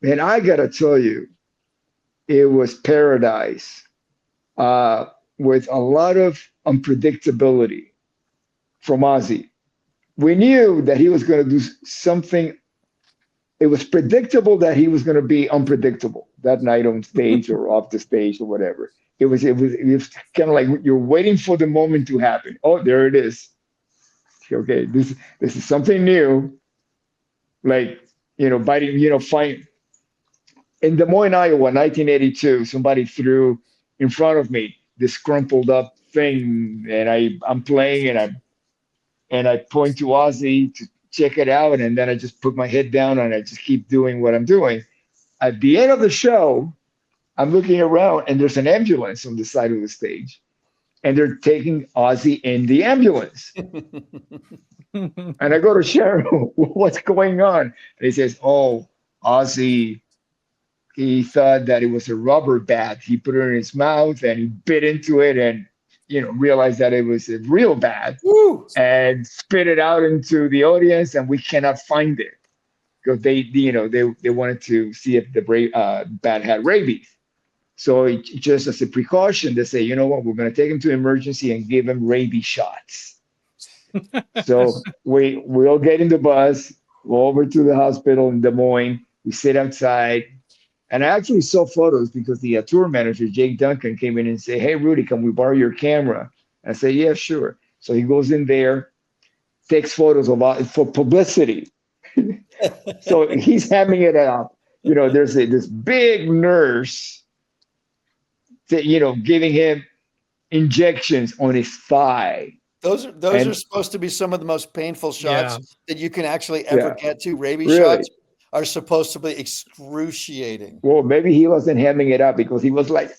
And I gotta tell you, it was paradise, with a lot of unpredictability from Ozzy. We knew that he was going to do something. It was predictable that he was going to be unpredictable that night on stage or off the stage or whatever. It was kind of like you're waiting for the moment to happen. Oh, there it is. Okay, this is something new. Like, biting, find in Des Moines, Iowa, 1982. Somebody threw in front of me this crumpled up thing, and I'm playing, and I point to Ozzy to check it out, and then I just put my head down and I just keep doing what I'm doing. At the end of the show, I'm looking around and there's an ambulance on the side of the stage, and they're taking Ozzy in the ambulance. And I go to Sharon, what's going on? And he says, "Oh, Ozzy, he thought that it was a rubber bat. He put it in his mouth and he bit into it and realized that it was a real bat." Woo! And spit it out into the audience, and we cannot find it because they wanted to see if the bat had rabies. So just as a precaution, they say, you know what, we're going to take him to emergency and give him rabies shots. So we all get in the bus, go over to the hospital in Des Moines. We sit outside. And I actually saw photos because the tour manager, Jake Duncan, came in and said, "Hey, Rudy, can we borrow your camera?" I said, "Yeah, sure." So he goes in there, takes photos for publicity. So he's hamming it up. There's this big nurse that, giving him injections on his thigh. Those are supposed to be some of the most painful shots that you can actually ever get to. Rabies shots are supposed to be excruciating. Well, maybe he wasn't hamming it up because he was like,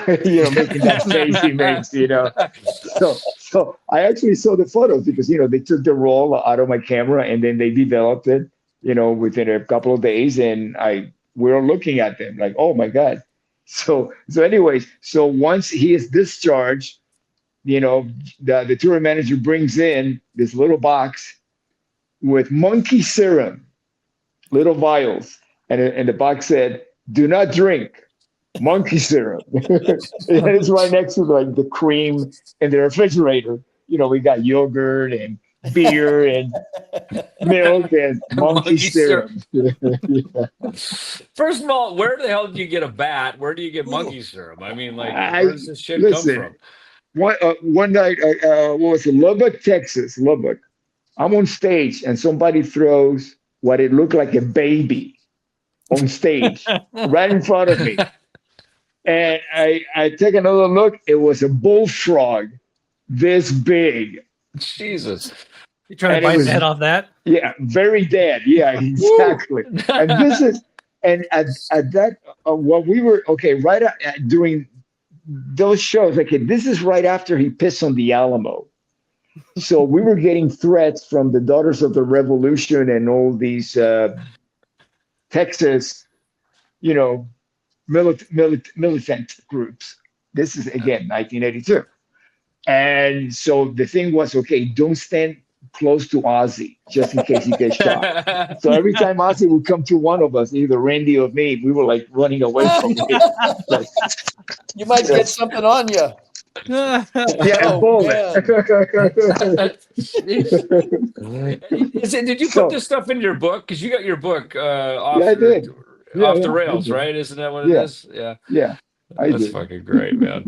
making that face he makes, So I actually saw the photos because, they took the roll out of my camera and then they developed it, within a couple of days. And we were looking at them like, oh my God. So anyways, once he is discharged, the tour manager brings in this little box with monkey serum, little vials, and the box said, "Do not drink monkey serum." And it's right next to the cream in the refrigerator. We got yogurt and beer and milk and monkey serum. First of all, where the hell did you get a bat? Where do you get monkey serum? I mean, where does this shit come from? One night, what was it? Lubbock, Texas. Lubbock. I'm on stage and somebody throws what it looked like a baby on stage right in front of me. And I take another look. It was a bullfrog this big. Jesus. You trying to bite the head off that? Yeah, very dead. Yeah, exactly. And at that, what we were, right during those shows, this is right after he pissed on the Alamo. So we were getting threats from the Daughters of the Revolution and all these Texas, militant groups. This is, again, 1982. And so the thing was, don't stand close to Ozzy just in case he gets shot. So every time Ozzy would come to one of us, either Randy or me, we were running away from him. You might get something on you. Yeah, did you put this stuff in your book? Because you got your book off, I did. Off the Rails, right? Isn't that what it is? Yeah. Yeah. That's fucking great, man.